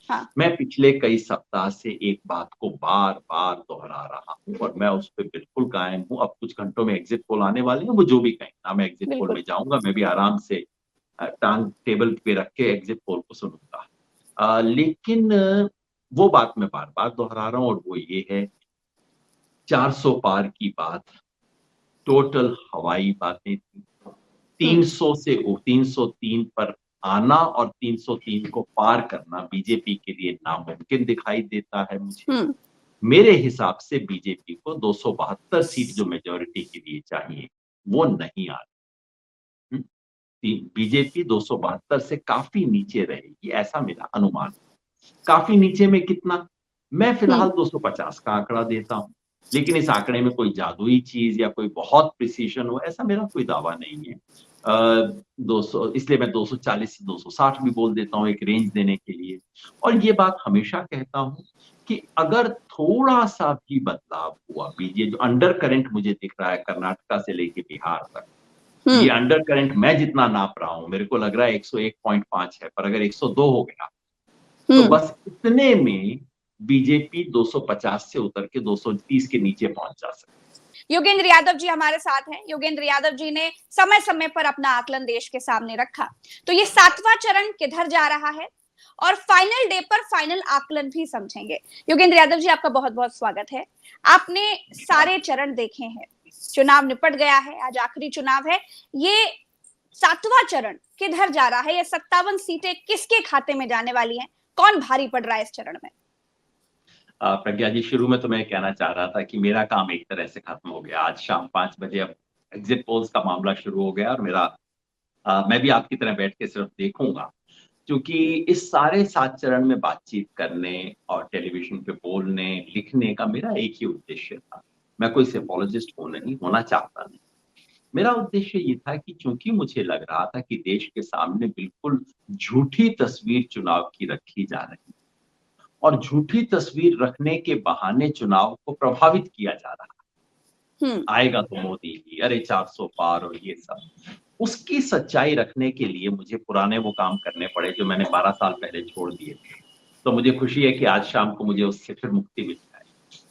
हाँ। मैं पिछले कई सप्ताह से एक बात को बार-बार दोहरा रहा हूँ और मैं उस पे बिल्कुल कायम हूँ। अब कुछ घंटों में एग्ज़िट पोल आने वाले हैं, वो जो भी कहें। ना मैं एग्ज़िट पोल बिल्कुल। में जाऊँगा, मैं भी आराम से टाँग टेबल पे रख के एग्ज़िट पोल को सुनूँगा। लेकिन वो बात मैं बार-बार दोहरा रहा हूँ और वो ये है 400 पार की बात, टोटल हवाई बातें थी। हुँ, 300 से 303 पर आना और 303 को पार करना बीजेपी के लिए नामुमकिन दिखाई देता है मुझे। हुँ, मेरे हिसाब से बीजेपी को 272 सीट जो मेजॉरिटी के लिए चाहिए, वो नहीं आ रही। बीजेपी 272 से काफ़ी नीचे रहेगी, ऐसा मेरा अनुमान है। काफ़ी नीचे में कितना? मैं हुँ, फिलहाल 250 का आंकड़ा देता हूँ, लेकिन इस आंकड़े में कोई जादुई चीज़ या कोई बहुत प्रिसिशन हो, ऐसा मेरा कोई दावा नहीं है। 200 इसलिए मैं 240 से 260 भी बोल देता हूँ एक रेंज देने के लिए। और ये बात हमेशा कहता हूँ कि अगर थोड़ा-सा भी बदलाव हुआ, बीजे जो अंडर करंट मुझे दिख रहा है कर्नाटका से लेके बिहार तक, हुँ, ये अंडर करंट मैं जितना नाप रहा हूँ, मेरे को लग रहा है 101.5 है, पर अगर 102 हो गया तो हुँ। बस इतने में बीजेपी 250 से उतर के 230 के नीचे पहुँच जा सकती योगेंद्र यादव जी हमारे साथ हैं। योगेंद्र यादव जी ने समय समय पर अपना आकलन देश के सामने रखा। तो ये 7वां चरण किधर जा रहा है और फाइनल डे पर फाइनल आकलन भी समझेंगे। योगेंद्र यादव जी, आपका बहुत बहुत स्वागत है। आपने है। सारे चरण देखे हैं, चुनाव निपट गया है, आज आखिरी चुनाव है। ये 7वां चरण किधर जा रहा है? ये 57 सीटें किसके खाते में जाने वाली हैं? कौन भारी पड़ रहा है इस चरण में? प्रज्ञा जी, शुरू में तो मैं कहना चाह रहा था कि मेरा काम एक तरह से खत्म हो गया। आज शाम 5 बजे अब एग्ज़िट पोल्स का मामला शुरू हो गया और मैं भी आपकी तरह बैठ के सिर्फ देखूँगा। क्योंकि इस सारे 7 चरण में बातचीत करने और टेलीविज़न पे बोलने, लिखने का मेरा एक ही उद्देश्य था। मैं कोई सेफोलॉजिस्ट हूँ नहीं, होना चाहता नहीं। मेरा उद्देश्य ये था कि चूँकि मुझे लग रहा था कि देश के सामने बिल्कुल झूठी तस्वीर चुनाव की रखी जा रही है और झूठी तस्वीर रखने के बहाने चुनाव को प्रभावित किया जा रहा है। हम्म। आएगा तो मोदी ही, अरे 400 पार और ये सब। उसकी सच्चाई रखने के लिए मुझे पुराने वो काम करने पड़े जो मैंने 12 साल पहले छोड़ दिए थे। तो मुझे खुशी है कि आज शाम को मुझे उससे फिर मुक्ति मिल जाए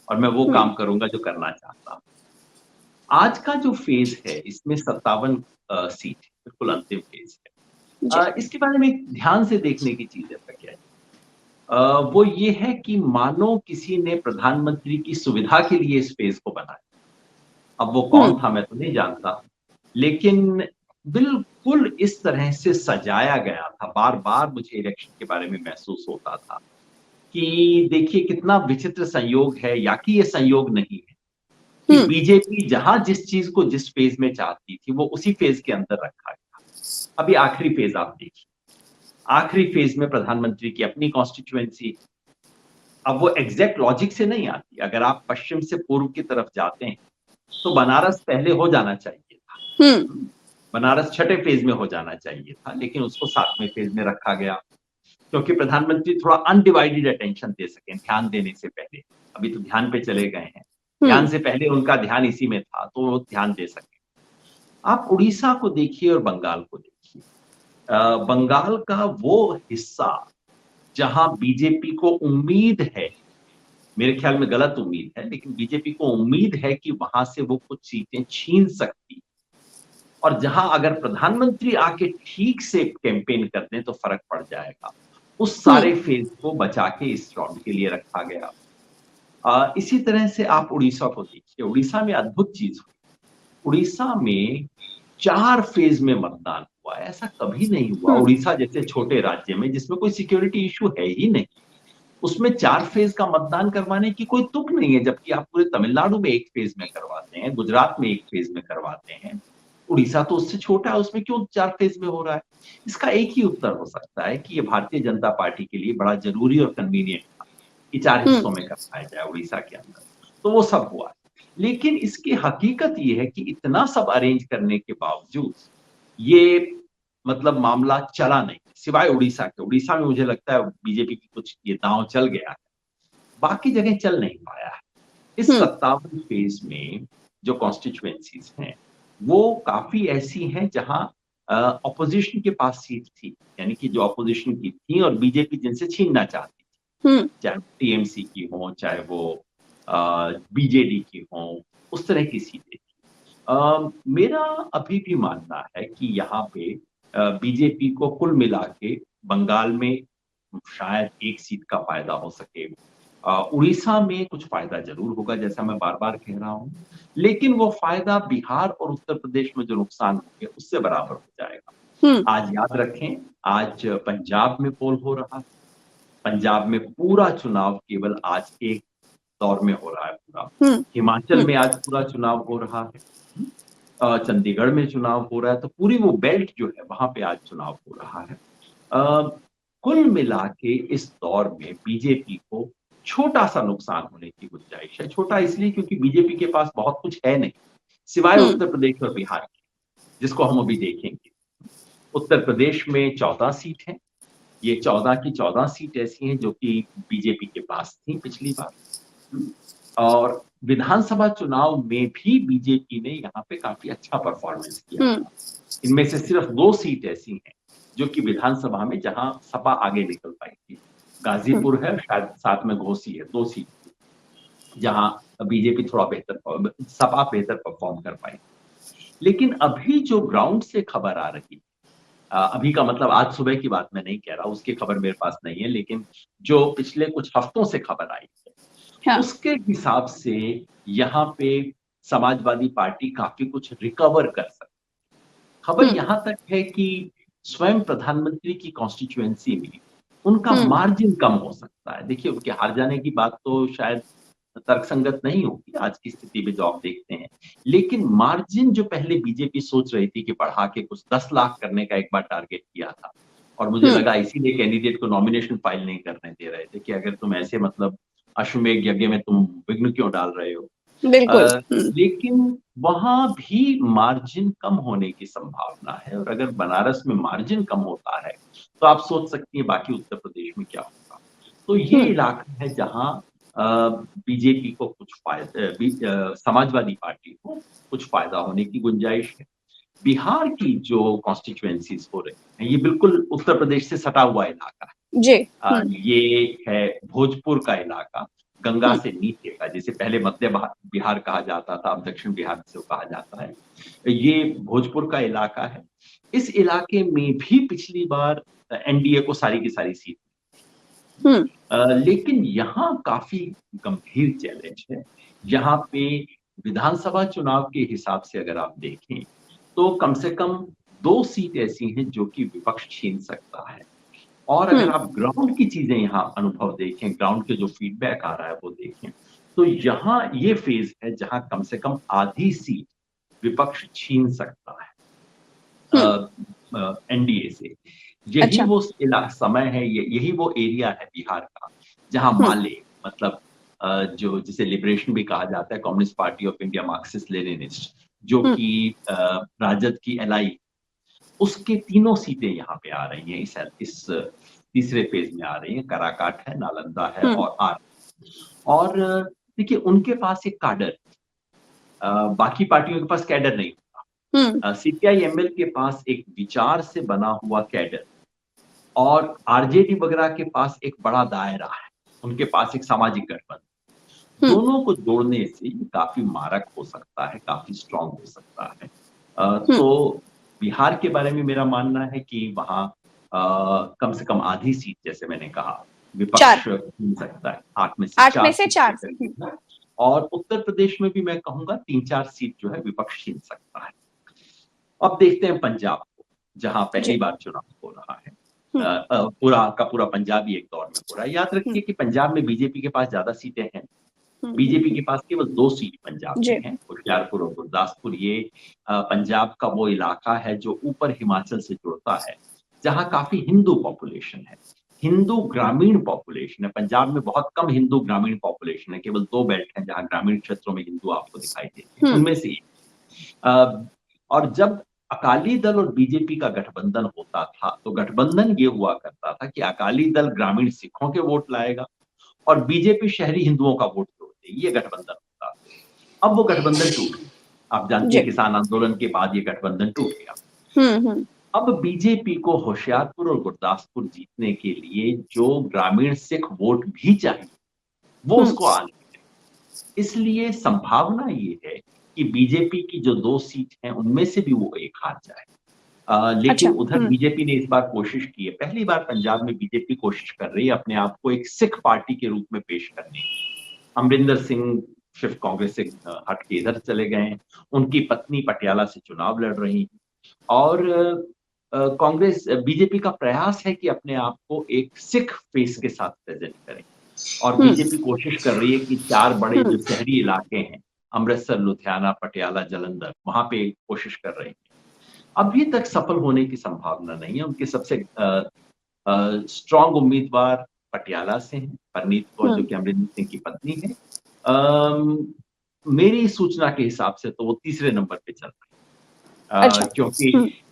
और मैं वो हम्म। काम करूँगा जो करना चाहता हूँ। आज का जो फ़ेज़ है इसमें 57 सीट है, बिल्कुल अंतिम फ़ेज़ है। जी। इसके बारे में एक ध्यान से देखने की चीज़ है प्रज्ञा जी। वो ये है कि मानो किसी ने प्रधानमंत्री की सुविधा के लिए इस फ़ेज़ को बनाया। अब वो हम्म। कौन था मैं तो नहीं जानता, लेकिन बिल्कुल इस तरह से सजाया गया था, बार-बार मुझे इलेक्शन के बारे में महसूस होता था कि देखिए कितना विचित्र संयोग है या कि ये संयोग नहीं है कि हम्म। बीजेपी जहाँ जिस चीज़ को जिस फ़ेज़ में चाहती थी, वो उसी फ़ेज़ के अंदर रखा गया। अभी आखिरी फ़ेज़ आप देखिए, आखिरी फ़ेज़ में प्रधानमंत्री की अपनी कॉन्स्टिट्यूएंसी, अब वो एग्ज़ैक्ट लॉजिक से नहीं आती। अगर आप पश्चिम से पूर्व की तरफ जाते हैं, तो बनारस पहले हो जाना चाहिए था। हम्म। हुँ, बनारस छठे फ़ेज़ में हो जाना चाहिए था, लेकिन उसको 7वें फ़ेज़ में रखा गया, क्योंकि प्रधानमंत्री थोड़ा अनडिवाइडेड अटेंशन दे सकें, ध्यान देने से पहले। अभी तो ध्यान पे चले गए हैं। ध्यान हम्म। से पहले उनका ध्यान इसी में था, तो वो ध्यान दे सकें। आप उड़ीसा को देखिए और बंगाल को देखिए। बंगाल का वो हिस्सा जहाँ बीजेपी को उम्मीद है, मेरे ख्याल में गलत उम्मीद है, लेकिन बीजेपी को उम्मीद है कि वहाँ से वो कुछ सीटें छीन सकती और जहाँ अगर प्रधानमंत्री आके ठीक से कैंपेन कर दें तो फ़र्क पड़ जाएगा। उस हम्म। सारे फ़ेज़ को बचा के इस राउंड के लिए रखा गया। इसी तरह से आप उड़ीसा को देखिए, उड़ीसा में अद्भुत चीज़ हुई। उड़ीसा में 4 फ़ेज़ में मतदान हुआ, ऐसा कभी नहीं हुआ। हम्म। उड़ीसा जैसे छोटे राज्य में जिसमें कोई सिक्योरिटी इश्यू है ही नहीं, उसमें 4 फ़ेज़ का मतदान करवाने की कोई तुक नहीं है, जबकि आप पूरे तमिलनाडु में 1 फ़ेज़ में करवाते हैं, गुजरात में 1 फ़ेज़ में करवाते हैं। उड़ीसा तो उससे छोटा है, उसमें क्यों 4 फ़ेज़ में हो रहा है? इसका एक ही उत्तर हो सकता है कि ये भारतीय जनता पार्टी के लिए बड़ा ज़रूरी और कन्वीनिएंट था कि 4 हम्म। हिस्सों में करवाया जाए उड़ीसा के अंदर। तो वो सब हुआ। लेकिन इसकी हकीकत ये है कि इतना सब अरेंज करने के बावजूद ये मतलब मामला चला नहीं, सिवाय उड़ीसा के। उड़ीसा में मुझे लगता है बीजेपी की कुछ ये दांव चल गया है, बाकी जगह चल नहीं पाया है। इस हम्म। 57 फेज़ में जो कॉन्स्टिट्यूएंसीज़ हैं, वो काफ़ी ऐसी हैं जहाँ ऑपोज़िशन के पास सीट थी, यानी कि जो ऑपोज़िशन की थी और बीजेपी जिनसे छीनना चाहती थी। चाहे टीएमसी की हो, चाहे वो बीजेडी की हो, उस तरह की सीटें थी। मेरा अभी भी मानना है कि यहाँ पे बीजेपी को कुल मिला के बंगाल में शायद एक सीट का फायदा हो सके। उड़ीसा में कुछ फायदा जरूर होगा, जैसा मैं बार बार कह रहा हूँ, लेकिन वो फायदा बिहार और उत्तर प्रदेश में जो नुकसान होंगे उससे बराबर हो जाएगा। आज याद रखें, आज पंजाब में पोल हो रहा है। पंजाब में पूरा चुनाव केवल आज एक दौर में हो रहा है पूरा। हिमाचल में आज पूरा चुनाव हो रहा है। चंडीगढ़ में चुनाव हो रहा है। तो पूरी वो बेल्ट जो है वहां पे आज चुनाव हो रहा है। कुल मिला के इस दौर में बीजेपी को छोटा सा नुकसान होने की गुंजाइश है। छोटा इसलिए क्योंकि बीजेपी के पास बहुत कुछ है नहीं, सिवाय उत्तर प्रदेश और बिहार के, जिसको हम अभी देखेंगे। उत्तर प्रदेश में 14 सीट है। ये 14 की 14 सीट ऐसी हैं जो कि बीजेपी के पास थी पिछली बार। और विधानसभा चुनाव में भी बीजेपी ने यहाँ पे काफी अच्छा परफॉर्मेंस किया। इनमें से सिर्फ 2 सीट ऐसी हैं जो कि विधानसभा में जहां सपा आगे निकल पाई थी। गाजीपुर है, शायद साथ में घोसी है, 2 सीट जहां बीजेपी थोड़ा बेहतर, सपा बेहतर परफॉर्म कर पाई। लेकिन अभी जो ग्राउंड से खबर आ रही, अभी का मतलब आज सुबह की बात मैं नहीं कह रहा, उसकी खबर मेरे पास नहीं है, लेकिन जो पिछले कुछ हफ्तों से खबर आई है, उसके हिसाब से यहाँ पे समाजवादी पार्टी काफी कुछ रिकवर कर सकती। खबर यहाँ तक है कि स्वयं प्रधानमंत्री की कॉन्स्टिट्यूएंसी में उनका मार्जिन कम हो सकता है। देखिए, उनके हार जाने की बात तो शायद तर्कसंगत नहीं होगी आज की स्थिति में जो आप देखते हैं, लेकिन मार्जिन जो पहले बीजेपी सोच रही थी कि बढ़ा के कुछ 10 लाख करने का एक बार टारगेट किया था, और मुझे लगा इसीलिए कैंडिडेट को नॉमिनेशन फाइल नहीं करने दे रहे थे कि अगर तुम ऐसे मतलब अश्वमेध यज्ञ में तुम विघ्न क्यों डाल रहे हो। लेकिन वहां भी मार्जिन कम होने की संभावना है, और अगर बनारस में मार्जिन कम होता है तो आप सोच सकती हैं बाकी उत्तर प्रदेश में क्या होगा। तो ये इलाका है जहां बीजेपी को कुछ फायदा, समाजवादी पार्टी को कुछ फायदा होने की गुंजाइश है। बिहार की जो कॉन्स्टिट्यूएंसीज हो रही हैं, ये बिल्कुल उत्तर प्रदेश से सटा हुआ इलाका है जी। ये है भोजपुर का इलाका, गंगा से नीचे का, जिसे पहले मध्य बिहार कहा जाता था, अब दक्षिण बिहार से कहा जाता है। ये भोजपुर का इलाका है। इस इलाके में भी पिछली बार एनडीए को सारी की सारी सीट, लेकिन यहाँ काफी गंभीर चैलेंज है। यहाँ पे विधानसभा चुनाव के हिसाब से अगर आप देखें तो कम से कम 2 सीट ऐसी हैं जो कि विपक्ष छीन सकता है। और अगर आप ग्राउंड की चीजें यहाँ अनुभव देखें, ग्राउंड के जो फीडबैक आ रहा है वो देखें, तो यहाँ ये फेज है जहां कम से कम आधी सीट विपक्ष छीन सकता है एनडीए से। यही वो समय है, यही वो एरिया है बिहार का जहां माले, मतलब जो जिसे लिबरेशन भी कहा जाता है, communist party of India, Marxist Leninist, जो कि राजद की एलआई, उसके 3 सीटें यहाँ पे आ रही हैं। इस तीसरे फेज में आ रही हैं। काराकाट है, नालंदा है और आर। और देखिए, उनके पास एक काडर, बाकी पार्टियों के पास कैडर नहीं होता। सीपीआई एमएल के पास एक विचार से बना हुआ कैडर, और आरजेडी वगैरह के पास एक बड़ा दायरा है, उनके पास एक सामाजिक गठबंधन। दोनों को जोड़ने से काफी मारक हो सकता है, काफी स्ट्रांग हो सकता है। तो बिहार के बारे में मेरा मानना है कि वहां कम से कम आधी सीट, जैसे मैंने कहा, विपक्ष मिल सकता है। 8 में से 4 और उत्तर प्रदेश में भी मैं कहूंगा 3-4 सीट जो है विपक्ष छीन सकता है। अब देखते हैं पंजाब को, जहां पहली बार चुनाव हो रहा है। पूरा का पूरा पंजाब ही एक दौर में हो रहा है। याद रखिए कि पंजाब में बीजेपी के पास ज्यादा सीटें हैं। बीजेपी के पास केवल 2 सीट पंजाब में हैं, होशियारपुर और गुरदासपुर। ये पंजाब का वो इलाका है जो ऊपर हिमाचल से जुड़ता है, जहां काफी हिंदू पॉपुलेशन है, हिंदू ग्रामीण पॉपुलेशन है। पंजाब में बहुत कम हिंदू ग्रामीण पॉपुलेशन है, केवल 2 बेल्ट हैं जहां ग्रामीण क्षेत्रों में हिंदू आपको दिखाई देते हैं, उनमें से एक। और जब अकाली दल और बीजेपी का गठबंधन होता था तो गठबंधन ये हुआ करता था कि अकाली दल ग्रामीण सिखों के वोट लाएगा और बीजेपी शहरी हिंदुओं का वोट जोड़ देगी, ये गठबंधन होता। अब वो गठबंधन टूट गया। आप जानते हैं किसान आंदोलन के बाद ये गठबंधन टूट गया। अब बीजेपी को होशियारपुर और गुरदासपुर जीतने के लिए जो ग्रामीण सिख वोट भी चाहिए, वो हम्म। उसको आने दें। इसलिए संभावना ये है कि बीजेपी की जो 2 सीट हैं, उनमें से भी वो एक हार जाए। अच्छा। लेकिन उधर बीजेपी ने इस बार कोशिश की है। पहली बार पंजाब में बीजेपी कोशिश कर रही है अपने आप को एक सिख पार्टी के रूप में पेश करने की। अमरिंदर सिंह सिर्फ कांग्रेस से हट के इधर चले गए हैं। उनकी पत्नी पटियाला से चुनाव लड़ रही हैं और कांग्रेस बीजेपी का प्रयास है कि अपने आप को एक सिख फेस के साथ प्रेजेंट करें और हम्म। बीजेपी कोशिश कर रही है कि 4 बड़े जो हम्म। शहरी इलाके हैं, अमृतसर, लुधियाना, पटियाला, जालंधर, वहां पे कोशिश कर रही है। अभी तक सफल होने की संभावना नहीं है। उनके सबसे स्ट्रांग उम्मीदवार पटियाला से हैं, परनीत कौर जो हम्म। कि अमरिंदर सिंह की पत्नी है। अम, मेरी सूचना के हिसाब से तो वो तीसरे नंबर पे चल रही अच्छा। है। क्योंकि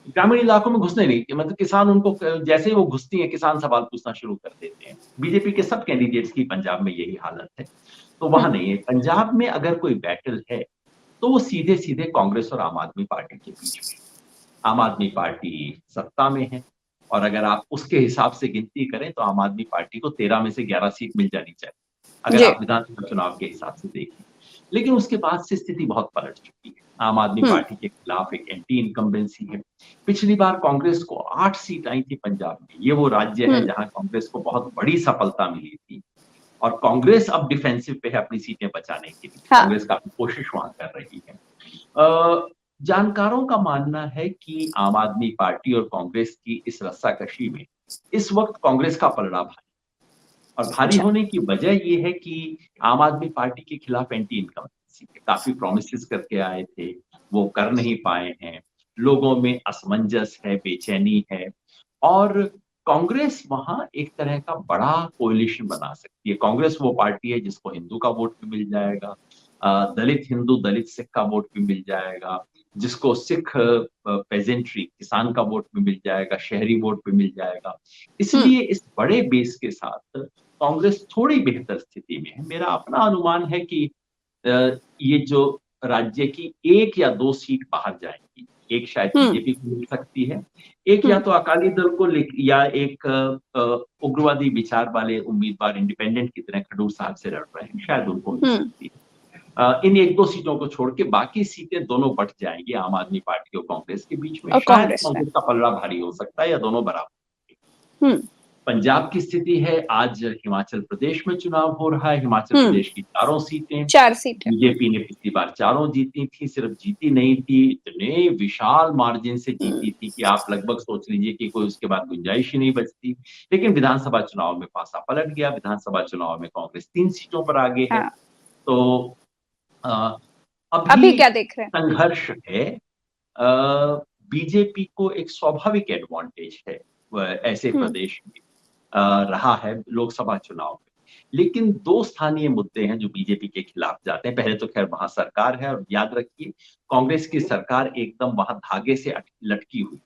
ग्रामीण इलाकों में घुसने नहीं, मतलब किसान उनको जैसे ही वो घुसती है, किसान सवाल पूछना शुरू कर देते हैं। बीजेपी के सब कैंडिडेट्स की पंजाब में यही हालत है, तो वहां नहीं है। पंजाब में अगर कोई बैटल है तो वो सीधे सीधे कांग्रेस और आम आदमी पार्टी के बीच में। आम आदमी पार्टी सत्ता में है और अगर आप उसके हिसाब से गिनती करें तो आम आदमी पार्टी को 13 में से 11 सीट मिल जानी चाहिए, अगर जी। आप विधानसभा चुनाव के हिसाब से देखें। लेकिन उसके बाद से स्थिति बहुत पलट चुकी है। आम आदमी हम्म। पार्टी के खिलाफ एक एंटी इनकम्बेंसी है। पिछली बार कांग्रेस को 8 सीट आई थी पंजाब में। ये वो राज्य है हम्म। जहां कांग्रेस को बहुत बड़ी सफलता मिली थी और कांग्रेस अब डिफेंसिव पे है अपनी सीटें बचाने के लिए। हाँ। कांग्रेस काफी कोशिश वहां कर रही है। अ, जानकारों का मानना है कि आम आदमी पार्टी और कांग्रेस की इस रस्साकशी में इस वक्त कांग्रेस का पलड़ा भारी और भारी अच्छा। होने की वजह ये है कि आम आदमी पार्टी के खिलाफ एंटी इनकम्बेंसी है। काफी प्रोमिसेस करके आए थे, वो कर नहीं पाए हैं। लोगों में असमंजस है, बेचैनी है और कांग्रेस वहां एक तरह का बड़ा कोalition बना सकती है। कांग्रेस वो पार्टी है जिसको हिंदू का वोट भी मिल जाएगा, दलित हिंदू, दलित सिख का वोट भी मिल जाएगा, जिसको सिख पेजेंट्री किसान का वोट भी मिल जाएगा, शहरी वोट भी मिल जाएगा। इसलिए इस बड़े बेस के साथ कांग्रेस थोड़ी बेहतर स्थिति में है। मेरा अपना अनुमान है कि ये जो राज्य की 1 या 2 सीट बाहर जाएंगी, एक शायद हम्म। बीजेपी को मिल सकती है, एक या हम्म। तो अकाली दल को या एक उग्रवादी विचार वाले उम्मीदवार इंडिपेंडेंट की तरह खडूर साहब से लड़ रहे हैं, शायद उनको मिल हम्म। सकती है। इन 1-2 सीटों को छोड़ के बाकी सीटें दोनों बंट जाएंगी आम आदमी पार्टी और कांग्रेस के बीच में। और शायद कांग्रेस में। कांग्रेस का पलड़ा भारी हो सकता है या दोनों बराबर। हम्म। पंजाब की स्थिति है, आज हिमाचल प्रदेश में चुनाव हो रहा है। हिमाचल हम्म। प्रदेश की 4 सीटें 4 सीटें। बीजेपी ने पिछली बार 4 जीती थी। सिर्फ जीती नहीं थी, इतने विशाल मार्जिन से जीती थी कि आप लगभग सोच लीजिए कि कोई उसके बाद गुंजाइश ही नहीं बचती। लेकिन विधानसभा चुनाव में पासा पलट गया। विधानसभा चुनाव में कांग्रेस 3 सीटों पर आगे है। हाँ। तो अ, अभी अभी क्या देख रहे हैं? संघर्ष है। बीजेपी को एक स्वाभाविक एडवांटेज है ऐसे हम्म। प्रदेश में रहा है लोकसभा चुनाव में। लेकिन 2 स्थानीय मुद्दे हैं जो बीजेपी के खिलाफ जाते हैं। पहले तो खैर वहां सरकार है और याद रखिए कांग्रेस की सरकार एकदम वहां धागे से लटकी हुई।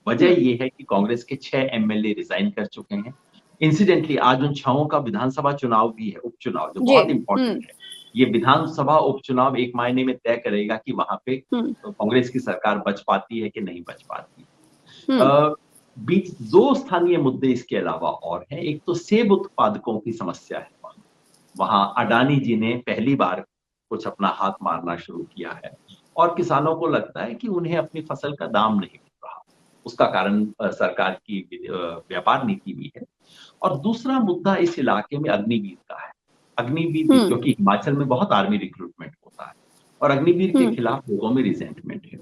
वजह हम्म। ये है कि कांग्रेस के 6 एमएलए रिजाइन कर चुके हैं। इंसिडेंटली आज उन 6 का विधानसभा चुनाव भी है, उपचुनाव, जो जी। बहुत इंपॉर्टेंट है। ये विधानसभा उपचुनाव एक मायने में तय करेगा कि वहां पे हम्म। कांग्रेस की सरकार बच पाती है कि नहीं बच पाती। हम्म। अ, बीच 2 स्थानीय मुद्दे इसके अलावा और हैं। एक तो सेब उत्पादकों की समस्या है वहां। वहां अडानी जी ने पहली बार कुछ अपना हाथ मारना शुरू किया है और किसानों को लगता है कि उन्हें अपनी फसल का दाम नहीं मिल रहा। उसका कारण सरकार की व्यापार नीति भी है। और दूसरा मुद्दा इस इलाके में अग्निवीर का है। अग्निवीर हम्म। क्योंकि हिमाचल में बहुत आर्मी रिक्रूटमेंट होता है और अग्निवीर के हम्म। खिलाफ लोगों में रिजेंटमेंट है।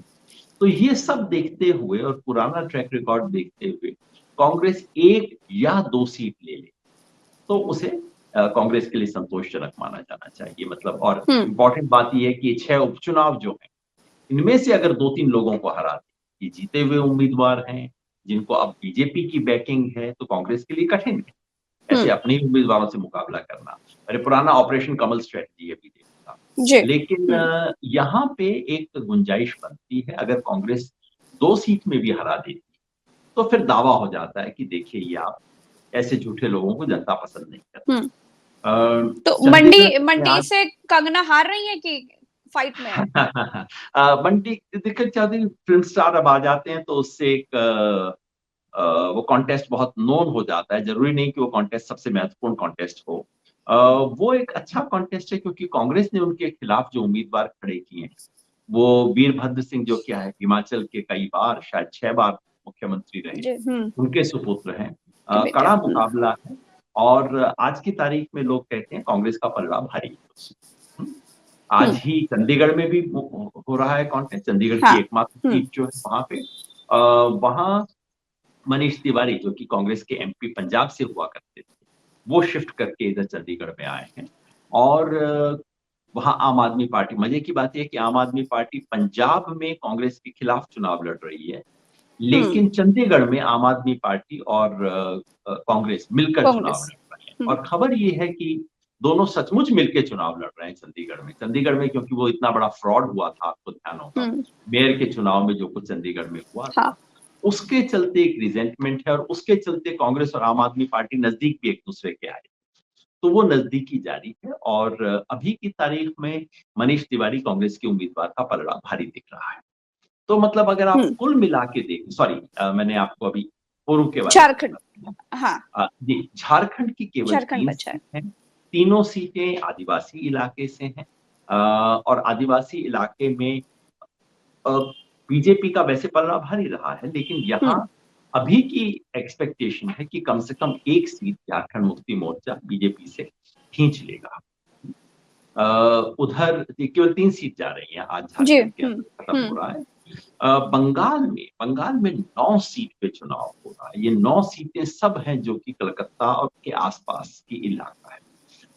तो ये सब देखते हुए और पुराना ट्रैक रिकॉर्ड देखते हुए कांग्रेस 1 या 2 सीट ले ले तो उसे कांग्रेस के लिए संतोषजनक माना जाना चाहिए। मतलब और हम्म। इम्पोर्टेंट बात यह है कि 6 उपचुनाव जो हैं, इनमें से अगर 2-3 लोगों को हरा दे, ये जीते हुए उम्मीदवार हैं, जिनको अब बीजेपी की बैकिंग है, तो कांग्रेस के लिए कठिन है ऐसे हम्म। अपने ही उम्मीदवारों से मुकाबला करना। अरे पुराना ऑपरेशन कमल स्ट्रेटजी है बीजेपी का। जी। लेकिन यहाँ पे एक गुंजाइश बनती है, अगर कांग्रेस 2 सीट में भी हरा देती तो फिर दावा हो जाता है कि देखिए ये आप ऐसे झूठे लोगों को जनता पसंद नहीं करती। हम्म। तो मंडी चंडीगढ़ में मंडी आज से कंगना हार रही है कि फाइट में है। बंटी दिक्कत क्या होती है, फिल्म स्टार अब आ जाते हैं तो उससे एक वो कॉन्टेस्ट बहुत नोन हो जाता है। जरूरी नहीं कि वो कॉन्टेस्ट सबसे महत्वपूर्ण कॉन्टेस्ट हो। वो एक अच्छा कॉन्टेस्ट है क्योंकि कांग्रेस ने उनके खिलाफ जो उम्मीदवार खड़े किए हैं, वो वीरभद्र सिंह जो क्या है हिमाचल के कई बार शायद 6 बार मुख्यमंत्री रहे, जी। उनके सुपुत्र हैं। के बेटे। कड़ा मुकाबला है और आज की तारीख में लोग कहते हैं कांग्रेस का पलड़ा भारी है। आज ही चंडीगढ़ में भी हो रहा है कॉन्टेस्ट। चंडीगढ़ की हाँ। एकमात्र सीट जो है वहां पे वहां मनीष तिवारी जो कि कांग्रेस के एमपी पंजाब से हुआ करते थे, वो शिफ्ट करके इधर चंडीगढ़ में आए हैं। और वहां आम आदमी पार्टी, मजे की बात यह है कि आम आदमी पार्टी पंजाब में कांग्रेस के खिलाफ चुनाव लड़ रही है, लेकिन चंडीगढ़ में आम आदमी पार्टी और कांग्रेस मिलकर चुनाव कांग्रेस। लड़ रहे हैं। और खबर ये है कि दोनों सचमुच मिलकर चुनाव लड़ रहे हैं चंडीगढ़ में। चंडीगढ़ में क्योंकि वो इतना बड़ा फ्रॉड हुआ था, आपको ध्यान होगा मेयर के चुनाव में जो कुछ चंडीगढ़ में हुआ था, उसके चलते एक रिजेंटमेंट है और उसके चलते कांग्रेस और आम आदमी पार्टी नजदीक भी एक दूसरे के आए, तो वो नजदीकी जारी है। और अभी की तारीख में मनीष तिवारी कांग्रेस के उम्मीदवार का पलड़ा भारी दिख रहा है। तो मतलब अगर आप कुल मिला के देखें, सॉरी मैंने आपको अभी पूर्व के बारे में झारखंड। हाँ जी, झारखंड की केवल झारखंड 3 बचा है। सीट हैं। तीनों सीटें आदिवासी इलाके से हैं और आदिवासी इलाके में बीजेपी का वैसे पलड़ा भारी रहा है, लेकिन यहाँ अभी की एक्सपेक्टेशन है कि कम से कम एक सीट झारखंड मुक्ति मोर्चा बीजेपी से खींच लेगा। उधर केवल 3 सीट जा रही हैं आज झारखंड के अंदर, खत्म हो रहा है। बंगाल में 9 सीट पे चुनाव हो रहा है। ये 9 सीटें सब हैं जो कि कलकत्ता और के आसपास की इलाका है।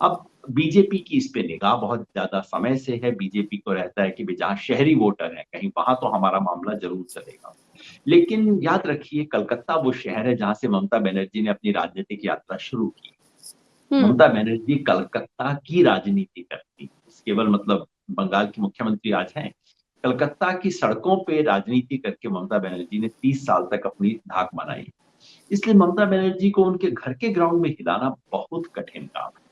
अब बीजेपी की इस पे निगाह बहुत ज्यादा समय से है। बीजेपी को रहता है कि जहां शहरी वोटर है कहीं वहां तो हमारा मामला जरूर चलेगा। लेकिन याद रखिए कलकत्ता वो शहर है जहां से ममता बनर्जी ने अपनी राजनीतिक यात्रा शुरू की। ममता बनर्जी कलकत्ता की राजनीति करती, केवल मतलब बंगाल की मुख्यमंत्री आज हैं, कलकत्ता की सड़कों पे राजनीति करके ममता बनर्जी ने 30 साल तक अपनी धाक बनाई। इसलिए ममता बनर्जी को उनके घर के ग्राउंड में हिलाना बहुत कठिन काम है।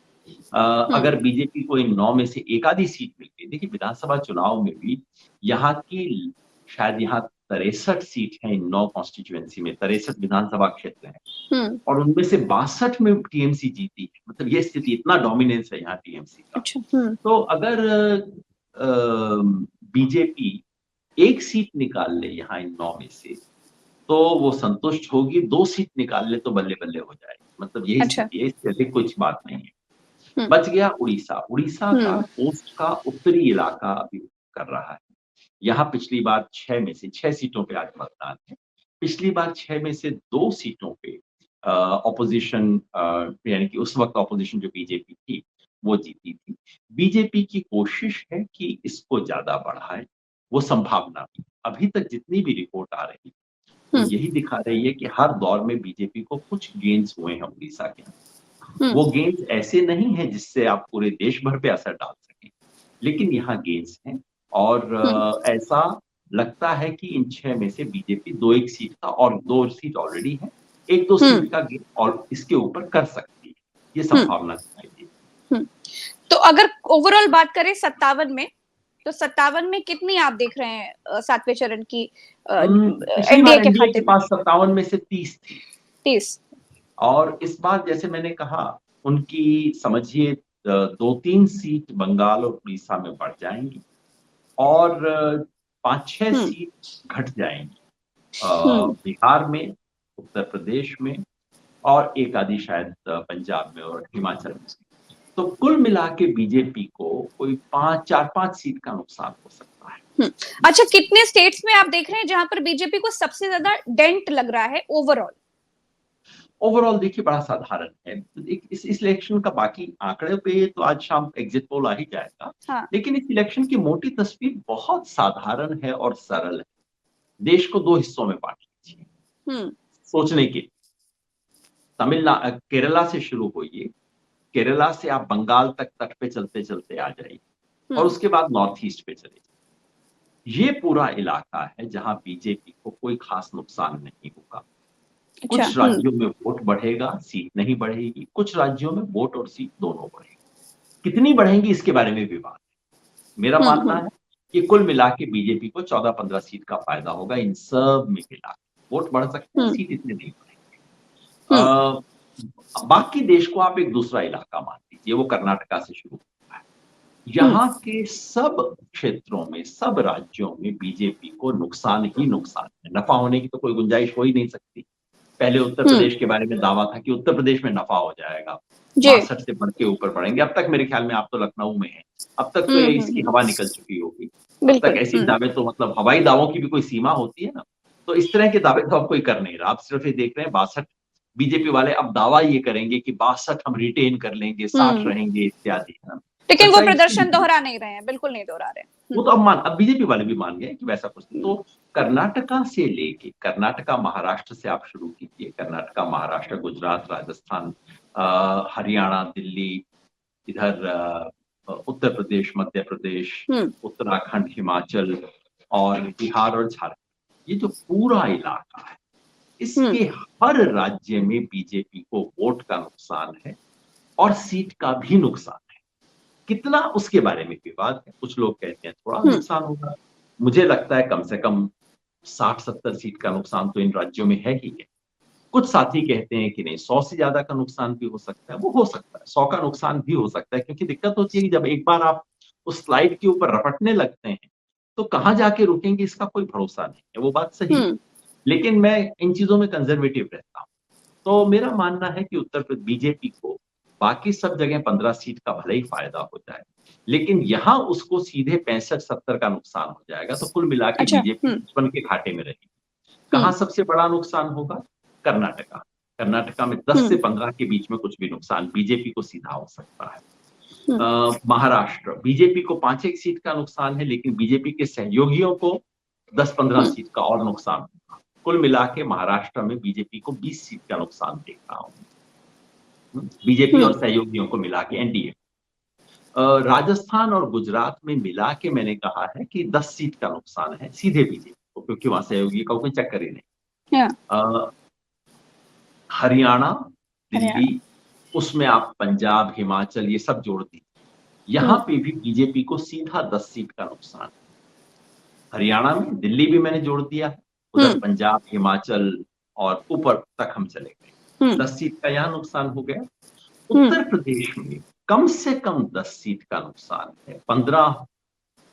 अगर बीजेपी को इन 9 में से एक आधी सीट मिल गई, देखिए विधानसभा चुनाव में भी यहाँ की शायद यहाँ 63 सीट है, इन 9 कॉन्स्टिट्यूएंसी में 63 विधानसभा क्षेत्र हैं और उनमें से 62 में टीएमसी जीती है। मतलब ये स्थिति, इतना डोमिनेंस है यहाँ टीएमसी का। तो अगर बीजेपी एक सीट निकाल ले यहाँ इन 9 में से तो वो संतुष्ट होगी, 2 सीट निकाल ले तो बल्ले बल्ले हो जाएगी। मतलब यही स्थिति है, इससे अधिक कुछ बात नहीं है। बच गया उड़ीसा। उड़ीसा का कोस्ट का उत्तरी इलाका अभी कर रहा है। यहाँ पिछली बार 6 में से 6 सीटों पे आज मतदान है। पिछली बार 6 में से 2 सीटों पे ऑपोजिशन यानी कि उस वक्त ऑपोजिशन जो बीजेपी थी वो जीती थी। बीजेपी की कोशिश है कि इसको ज्यादा बढ़ाए, वो संभावना भी अभी तक जितनी भी रिपोर्ट आ रही है वो यही दिखा रही है कि हर दौर में बीजेपी को कुछ गेन्स हुए हैं उड़ीसा के। वो गेन्स ऐसे नहीं है जिससे आप पूरे देश भर पे असर डाल सकें, लेकिन यहाँ गेन्स हैं और ऐसा लगता है कि इन 6 में से बीजेपी 2-1 सीट का, और 2 सीट ऑलरेडी है, 1-2 सीट का गेन और इसके ऊपर कर सकती है, ये संभावना दिखाई देती है। तो अगर ओवरऑल बात करें 57 में, तो 57 में कितनी आप देख रहे हैं 7वें चरण की एनडीए के पास 57 में से 30 थी। 30। और इस बार जैसे मैंने कहा उनकी समझिए 2-3 सीट बंगाल और उड़ीसा में बढ़ जाएंगी और 5-6 सीट घट जाएंगी बिहार में, उत्तर प्रदेश में और एक आधी शायद पंजाब में और हिमाचल में। तो कुल मिला के बीजेपी को कोई 4-5 सीट का नुकसान हो सकता है। अच्छा, कितने स्टेट्स में आप देख रहे हैं जहां पर बीजेपी को सबसे ज्यादा डेंट लग रहा है ओवरऑल देखिए बड़ा साधारण है। इस इलेक्शन का बाकी आंकड़े पे तो आज शाम एग्जिट पोल आ ही जाएगा। लेकिन इस इलेक्शन की मोटी तस्वीर बहुत साधारण है और सरल है। देश को 2 हिस्सों में बांट लीजिए सोचने के। केरला से शुरू होइए, केरला से आप बंगाल तक तट पे चलते चलते आ जाइए और उसके बाद नॉर्थ ईस्ट पे चले जाइए। ये पूरा इलाका है जहां बीजेपी को कोई खास नुकसान नहीं होगा। कुछ राज्यों में वोट बढ़ेगा, सीट नहीं बढ़ेगी। कुछ राज्यों में वोट और सीट दोनों बढ़ेगी। कितनी बढ़ेंगी इसके बारे में विवाद है, मेरा मानना है कि कुल मिला के बीजेपी को 14-15 सीट का फायदा होगा इन सब में मिला के। वोट बढ़ सकते हैं, सीट इतने नहीं बढ़ेंगे। बाकी देश को आप एक दूसरा इलाका मान लीजिए, वो कर्नाटका से शुरू होता है। यहाँ के सब क्षेत्रों में, सब राज्यों में बीजेपी को नुकसान ही नुकसान है। नफा होने की तो कोई गुंजाइश हो ही नहीं सकती। पहले उत्तर प्रदेश के बारे में दावा था कि उत्तर प्रदेश में नफा हो जाएगा, 62 से बढ़ के ऊपर बढ़ेंगे। अब तक मेरे ख्याल में, आप तो लखनऊ में हैं, अब तक तो इसकी हवा निकल चुकी होगी। अब तक ऐसे दावे तो, मतलब हवाई दावों की भी कोई सीमा होती है ना, तो इस तरह के दावे तो अब कोई कर नहीं रहा। आप सिर्फ ये देख रहे हैं 62, बीजेपी वाले अब दावा ये करेंगे कि 62 हम रिटेन कर लेंगे, 60 रहेंगे इत्यादि, है ना। लेकिन वो प्रदर्शन दोहरा नहीं रहे हैं, बिल्कुल नहीं दोहरा रहे। वो तो अब बीजेपी वाले भी मान गए कि वैसा कुछ नहीं। तो कर्नाटका से लेके, कर्नाटका महाराष्ट्र से आप शुरू कीजिए, कर्नाटका महाराष्ट्र, गुजरात, राजस्थान, हरियाणा, दिल्ली, इधर उत्तर प्रदेश, मध्य प्रदेश, उत्तराखंड, हिमाचल और बिहार और झारखंड, ये जो पूरा इलाका है, इसके हर राज्य में बीजेपी को वोट का नुकसान है और सीट का भी नुकसान है। कितना, उसके बारे में विवाद है। कुछ लोग कहते हैं थोड़ा नुकसान होगा, मुझे लगता है कम से कम 60-70 सीट का नुकसान तो इन राज्यों में है ही है। कुछ साथी कहते हैं कि नहीं, 100 से ज्यादा का नुकसान भी हो सकता है। वो हो सकता है, 100 का नुकसान भी हो सकता है, क्योंकि दिक्कत होती है कि जब एक बार आप उस स्लाइड के ऊपर रपटने लगते हैं तो कहां जाके रुकेंगे इसका कोई भरोसा नहीं है। वो बात सही है, लेकिन मैं इन चीजों में कंजर्वेटिव रहता हूं। तो मेरा मानना है कि उत्तर प्रदेश बीजेपी को बाकी सब जगह 15 सीट का भले ही फायदा हो जाए, लेकिन यहां उसको सीधे 65-70 का नुकसान हो जाएगा। तो कुल मिला के बीजेपी 55 के घाटे में रहेगी। कहां सबसे बड़ा नुकसान होगा? कर्नाटका। कर्नाटका में 10 से 15 के बीच में कुछ भी नुकसान बीजेपी को सीधा हो सकता है। महाराष्ट्र, बीजेपी को 5-1 सीट का नुकसान है, लेकिन बीजेपी के सहयोगियों को 10-15 सीट का और नुकसान होगा। कुल मिला के महाराष्ट्र में बीजेपी को 20 सीट का नुकसान देख रहा हूं, बीजेपी और सहयोगियों को मिला के, एनडीए। राजस्थान और गुजरात में मिला के मैंने कहा है कि 10 सीट का नुकसान है सीधे बीजेपी को, क्योंकि वहां सहयोगी का कोई चक्कर ही नहीं। हरियाणा, दिल्ली, उसमें आप पंजाब, हिमाचल, ये सब जोड़ दीजिए, यहां पे भी बीजेपी को सीधा 10 सीट का नुकसान है। हरियाणा में, दिल्ली भी मैंने जोड़ दिया, उधर पंजाब, हिमाचल और ऊपर तक हम चले गए, 10 सीट का यहाँ नुकसान हो गया। उत्तर प्रदेश में कम से कम 10 सीट का नुकसान है, 15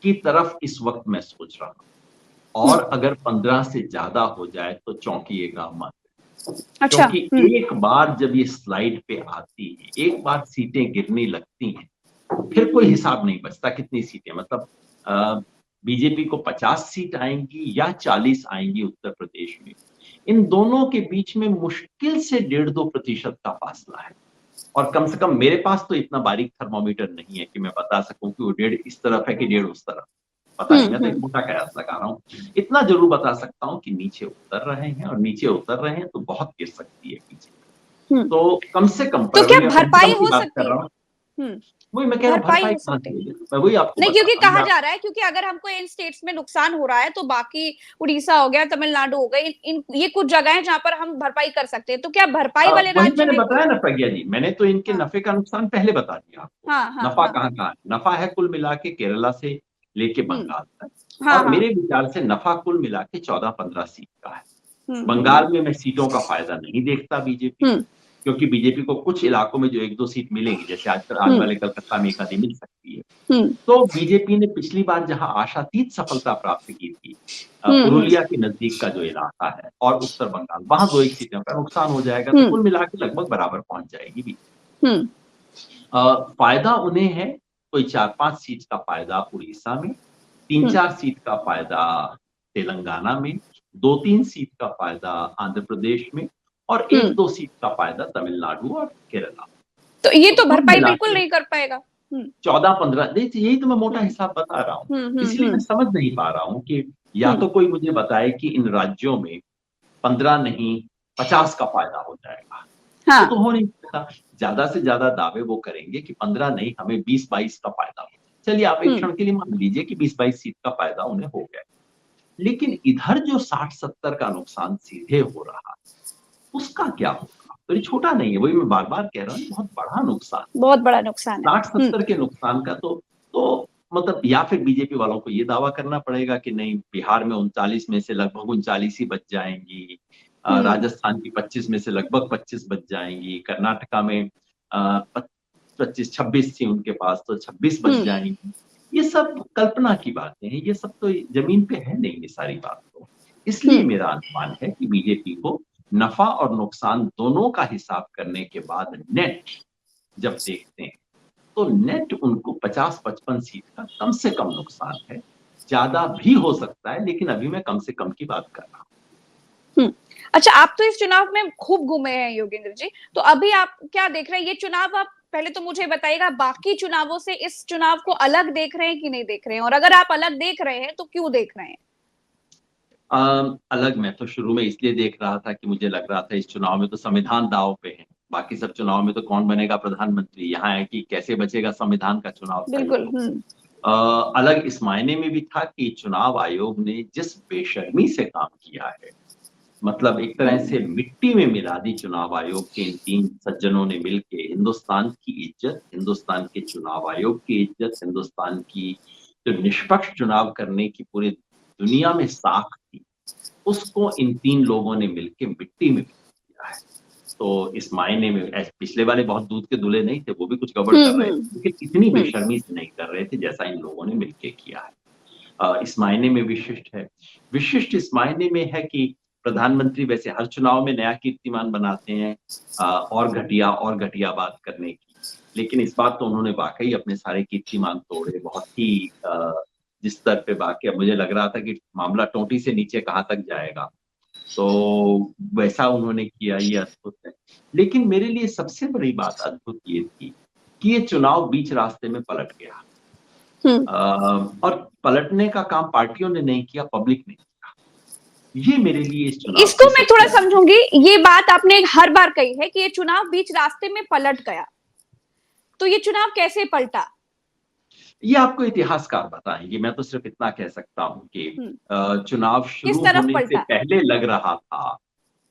की तरफ इस वक्त मैं सोच रहा हूं, और अगर 15 से ज्यादा हो जाए तो चौंकिएगा मत। अच्छा, क्योंकि एक बार जब ये स्लाइड पे आती है, एक बार सीटें गिरने लगती हैं, फिर कोई हिसाब नहीं बचता कितनी सीटें, मतलब बीजेपी को 50 सीट आएंगी या 40 आएंगी उत्तर प्रदेश में। इन दोनों के बीच में मुश्किल से 1.5-2% का फासला है, और कम से कम मेरे पास तो इतना बारीक थर्मोमीटर नहीं है कि मैं बता सकूं कि वो 1.5 इस तरफ है कि 1.5 उस तरफ, पता नहीं, मैं तो एक मोटा कयास लगा रहा हूँ। इतना जरूर बता सकता हूँ कि नीचे उतर रहे हैं, और नीचे उतर रहे हैं तो बहुत गिर सकती है पीछे। तो कम से कम, तो क्या भरपाई हो सकती है? वही मैं कह रहा हूँ, भरपाई कहां से होगी, मैं वही आपको नहीं, क्योंकि कहा जा रहा है, क्योंकि अगर हमको इन स्टेट्स में नुकसान हो रहा है तो बाकी उड़ीसा हो गया, तमिलनाडु हो गई, ये कुछ जगह है जहां पर हम भरपाई कर सकते हैं। तो क्या भरपाई वाले राज्य मैंने बताया ना प्रज्ञा जी, मैंने तो इनके नफे का नुकसान पहले बता दिया आपको। नफा कहाँ है? नफा है कुल मिला के केरला से लेके बंगाल तक, और मेरे विचार से नफा कुल मिला के 14-15 सीट का है। बंगाल में मैं सीटों का फायदा नहीं देखता बीजेपी, क्योंकि बीजेपी को कुछ इलाकों में जो 1-2 सीट मिलेंगी, जैसे आज वाले कलकत्ता में एक आधी मिल सकती है। तो बीजेपी ने पिछली बार जहां आशातीत सफलता प्राप्त की थी, पुरुलिया के नजदीक का जो इलाका है और उत्तर बंगाल, वहां 2-1 सीटों का नुकसान हो जाएगा, तो कुल मिला के लगभग बराबर पहुंच जाएगी बीजेपी। फायदा उन्हें है, कोई 4-5 सीट का फायदा उड़ीसा में, 3-4 सीट का फायदा तेलंगाना में, 2-3 सीट का फायदा आंध्र प्रदेश में, और 1-2 सीट का फायदा तमिलनाडु और केरला। तो ये तो भरपाई बिल्कुल नहीं कर पाएगा। 14-15, देखिए यही तो मैं मोटा हिसाब बता रहा हूँ, इसलिए मैं समझ नहीं पा रहा हूँ कि या तो कोई मुझे बताए कि इन राज्यों में 15 नहीं 50 का फायदा हो जाएगा, तो हो नहीं सकता। ज्यादा से ज्यादा दावे वो करेंगे कि 15 नहीं, हमें 20-22 का फायदा हो। चलिए आप एक क्षण के लिए मान लीजिए कि 20-22 सीट का फायदा उन्हें हो गया, लेकिन इधर जो 60-70 का नुकसान सीधे हो रहा है, उसका क्या होगा? तो ये छोटा नहीं है, वही मैं बार बार कह रहा हूँ, बहुत बड़ा नुकसान, बहुत बड़ा नुकसान है। 60-70 के नुकसान का। तो मतलब या फिर बीजेपी वालों को ये दावा करना पड़ेगा कि नहीं, बिहार में 39 में से लगभग 39 ही बच जाएंगी, राजस्थान की 25 में से लगभग 25 बच जाएंगी, कर्नाटका में 25-26 थी उनके पास तो 26 बच जाएंगी। ये सब कल्पना की बातें हैं, ये सब तो जमीन पे है नहीं ये सारी बात। तो इसलिए मेरा अनुमान है कि बीजेपी को नफा और नुकसान दोनों का हिसाब करने के बाद नेट जब देखते हैं तो नेट उनको 50-55 सीट का कम से कम नुकसान है। ज्यादा भी हो सकता है, लेकिन अभी मैं कम से कम की बात कर रहा हूँ। अच्छा, आप तो इस चुनाव में खूब घूमे हैं योगेंद्र जी, तो अभी आप क्या देख रहे हैं? ये चुनाव आप पहले तो मुझे बताइएगा, बाकी चुनावों से इस चुनाव को अलग देख रहे हैं कि नहीं देख रहे हैं, और अगर आप अलग देख रहे हैं तो क्यों देख रहे हैं? अलग मैं तो शुरू में इसलिए देख रहा था कि मुझे लग रहा था इस चुनाव में तो संविधान दांव पे है। बाकी सब चुनाव में तो कौन बनेगा प्रधानमंत्री, यहाँ है कि कैसे बचेगा संविधान का चुनाव था ये बिल्कुल। तो। अलग इस मायने में भी था कि चुनाव आयोग ने जिस बेशर्मी से काम किया है, मतलब एक तरह से मिट्टी में मिला दी चुनाव आयोग के इन 3 सज्जनों ने मिलके हिंदुस्तान की इज्जत, हिंदुस्तान के चुनाव आयोग की इज्जत, हिंदुस्तान की जो निष्पक्ष चुनाव करने की पूरी दुनिया में साख थी, उसको इन 3 लोगों ने मिलके मिट्टी में मिला दिया है। तो इस मायने में पिछले वाले बहुत दूध के दूल्हे नहीं थे, वो भी कुछ गड़बड़ कर रहे थे, लेकिन इतनी बेशर्मी से नहीं कर रहे थे जैसा इन लोगों ने मिलके किया है। इस मायने में विशिष्ट है। विशिष्ट इस मायने में है कि प्रधानमंत्री वैसे हर चुनाव में नया कीर्तिमान बनाते हैं और घटिया बात करने की, लेकिन इस बार तो उन्होंने वाकई अपने सारे कीर्तिमान तोड़े। बहुत ही जिस स्तर पे बाकी, अब मुझे लग रहा था कि मामला टोंटी से नीचे कहाँ तक जाएगा, तो वैसा उन्होंने किया, ये अद्भुत है। लेकिन मेरे लिए सबसे बड़ी बात अद्भुत ये थी कि ये चुनाव बीच रास्ते में पलट गया। और पलटने का काम पार्टियों ने नहीं किया, पब्लिक ने किया। ये मेरे लिए इस चुनाव इसको की मैं थोड़ा सबसे समझूंगी। ये बात आपने हर बार कही है कि ये चुनाव बीच रास्ते में पलट गया, तो ये चुनाव कैसे पलटा? ये आपको इतिहासकार बताएंगे, मैं तो सिर्फ इतना कह सकता हूं कि चुनाव किस शुरू तरफ होने से पलटा? पहले लग रहा था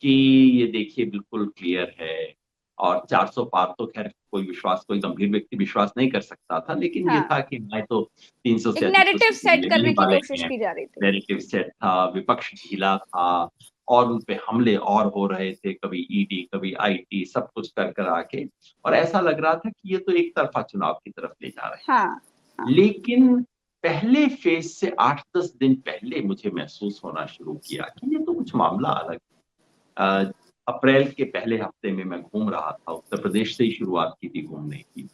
कि ये देखिए बिल्कुल क्लियर है, और 400 पार तो खैर कोई गंभीर व्यक्ति विश्वास नहीं कर सकता था, लेकिन ये हाँ, था कि मैं तो 300 से एक अधिक तो नैरेटिव सीटें सेट मिलने करने की वाले कोशिश हैं। की जा रही थी। नैरेटिव सेट था, विपक्ष ढीला था, और उन पे हमले और हो रहे थे, कभी ईडी कभी आईटी, सब कुछ कर आके, और ऐसा लग रहा था कि ये तो एक तरफा चुनाव की तरफ ले जा रहे हैं। हाँ, हाँ। लेकिन पहले फेज से 8-10 दिन पहले मुझे महसूस होना शुरू किया कि ये तो कुछ मामला अलग है। अप्रैल के पहले हफ्ते में मैं घूम रहा था, उत्तर प्रदेश से ही शुरुआत की थी घूमने की,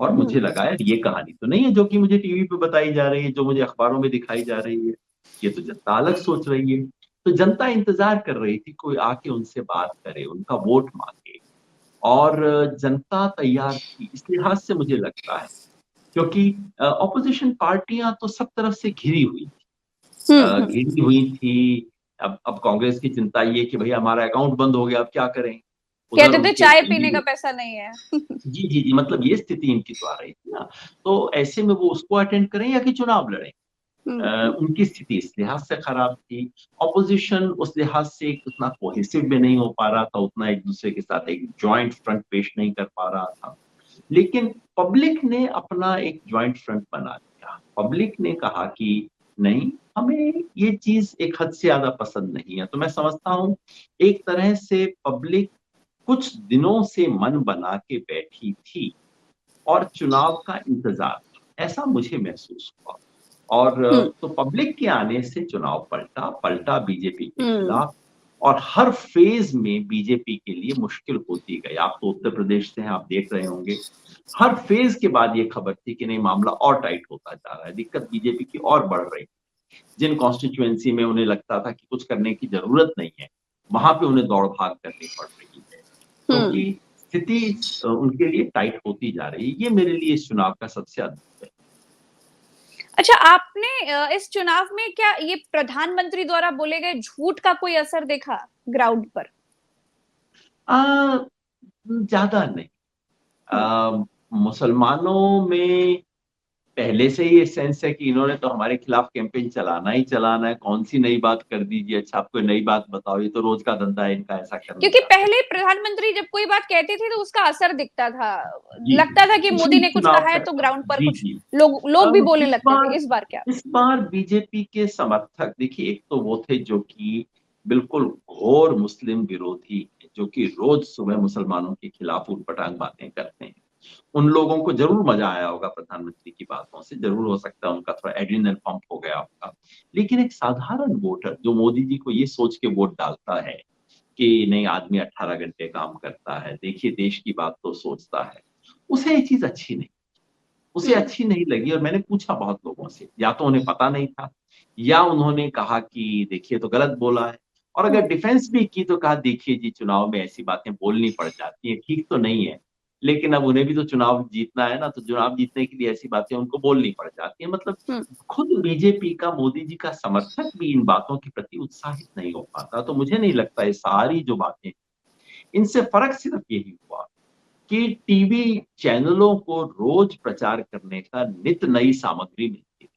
और मुझे लगा यार ये कहानी तो नहीं है जो कि मुझे टीवी पे बताई जा रही है, जो मुझे अखबारों में दिखाई जा रही है। ये तो जनता अलग सोच रही है। तो जनता इंतजार कर रही थी कोई आके उनसे बात करे, उनका वोट मांगे, और जनता तैयार थी। इस लिहाज से मुझे लगता है, क्योंकि ऑपोजिशन पार्टियां तो सब तरफ से घिरी हुई थी, घिरी हुई थी। अब कांग्रेस की चिंता ये कि भाई हमारा अकाउंट बंद हो गया, अब क्या करें। उधर कहते थे उनके चाय पीने का पैसा नहीं है। जी जी जी, मतलब ये स्थिति इनकी तो आ रही थी ना। तो ऐसे में वो उसको अटेंड करें या कि चुनाव लड़ें। उनकी स्थिति इस लिहाज से खराब थी। ऑपोजिशन उस लिहाज से उतना कोहेसिव भी नहीं हो पा रहा था, उतना एक दूसरे के साथ एक जॉइंट फ्रंट पेश नहीं कर पा रहा था। लेकिन पब्लिक ने अपना एक जॉइंट फ्रंट बना लिया। पब्लिक ने कहा कि नहीं, हमें ये चीज एक हद से ज्यादा पसंद नहीं है। तो मैं समझता हूँ एक तरह से पब्लिक कुछ दिनों से मन बना के बैठी थी और चुनाव का इंतजार था, ऐसा मुझे महसूस हुआ। और तो पब्लिक के आने से चुनाव पलटा बीजेपी के खिलाफ, और हर फेज में बीजेपी के लिए मुश्किल होती गई। आप तो उत्तर प्रदेश से हैं, आप देख रहे होंगे, हर फेज के बाद ये खबर थी कि नहीं, मामला और टाइट होता जा रहा है, दिक्कत बीजेपी की और बढ़ रही। जिन कॉन्स्टिट्यूएंसी में उन्हें लगता था कि कुछ करने की जरूरत नहीं है, वहां पे उन्हें दौड़ भाग करनी पड़ रही है, क्योंकि स्थिति उनके लिए टाइट होती जा रही है। ये मेरे लिए इस चुनाव का सबसे अद्भुत है। अच्छा, आपने इस चुनाव में क्या ये प्रधानमंत्री द्वारा बोले गए झूठ का कोई असर देखा ग्राउंड पर? ज्यादा नहीं। मुसलमानों में पहले से ही ये सेंस है कि इन्होंने तो हमारे खिलाफ कैंपेन चलाना ही चलाना है, कौन सी नई बात कर दीजिए, अच्छा आप कोई नई बात बताओ, ये तो रोज का धंधा है इनका ऐसा करने क्योंकि का। पहले प्रधानमंत्री जब कोई बात कहते थे तो उसका असर दिखता था, जी, लगता था कि कुछ मोदी भी ने कुछ चुनाव कहा है का तो ग्राउंड पर जी, कुछ जी। लोग भी बोलने इस लगते थे। बार इस बार क्या? इस बार बीजेपी के समर्थक देखिए, एक तो वो थे जो कि बिल्कुल घोर मुस्लिम विरोधी, जो कि रोज सुबह मुसलमानों के खिलाफ ऊटपटांग बातें करते हैं। उन लोगों को ज़रूर मज़ा आया होगा प्रधानमंत्री की बातों से, ज़रूर हो सकता है उनका थोड़ा एड्रेनल पंप हो गया होगा। लेकिन एक साधारण वोटर जो मोदी जी को ये सोच के वोट डालता है कि नहीं आदमी 18 घंटे काम करता है, देखिए देश की बात तो सोचता है, उसे ये चीज़ अच्छी नहीं, उसे हम्म। अच्छी नहीं लगी। और मैंने पूछा बहुत लोगों से, या तो उन्हें पता नहीं था या उन्होंने कहा कि देखिए तो गलत बोला है, और अगर हम्म। डिफेंस भी की तो कहा देखिए जी चुनाव में ऐसी बातें बोलनी पड़ जाती हैं, ठीक तो नहीं है। लेकिन अब उन्हें भी तो चुनाव जीतना है ना, तो चुनाव जीतने के लिए ऐसी बातें उनको बोलनी पड़ जाती हैं। मतलब हम्म। खुद बीजेपी का, मोदी जी का समर्थक भी इन बातों के प्रति उत्साहित नहीं हो पाता। तो मुझे नहीं लगता ये सारी जो बातें, इनसे फ़र्क सिर्फ यही हुआ कि टीवी चैनलों को रोज प्रचार करने का नित नई सामग्री मिलती है।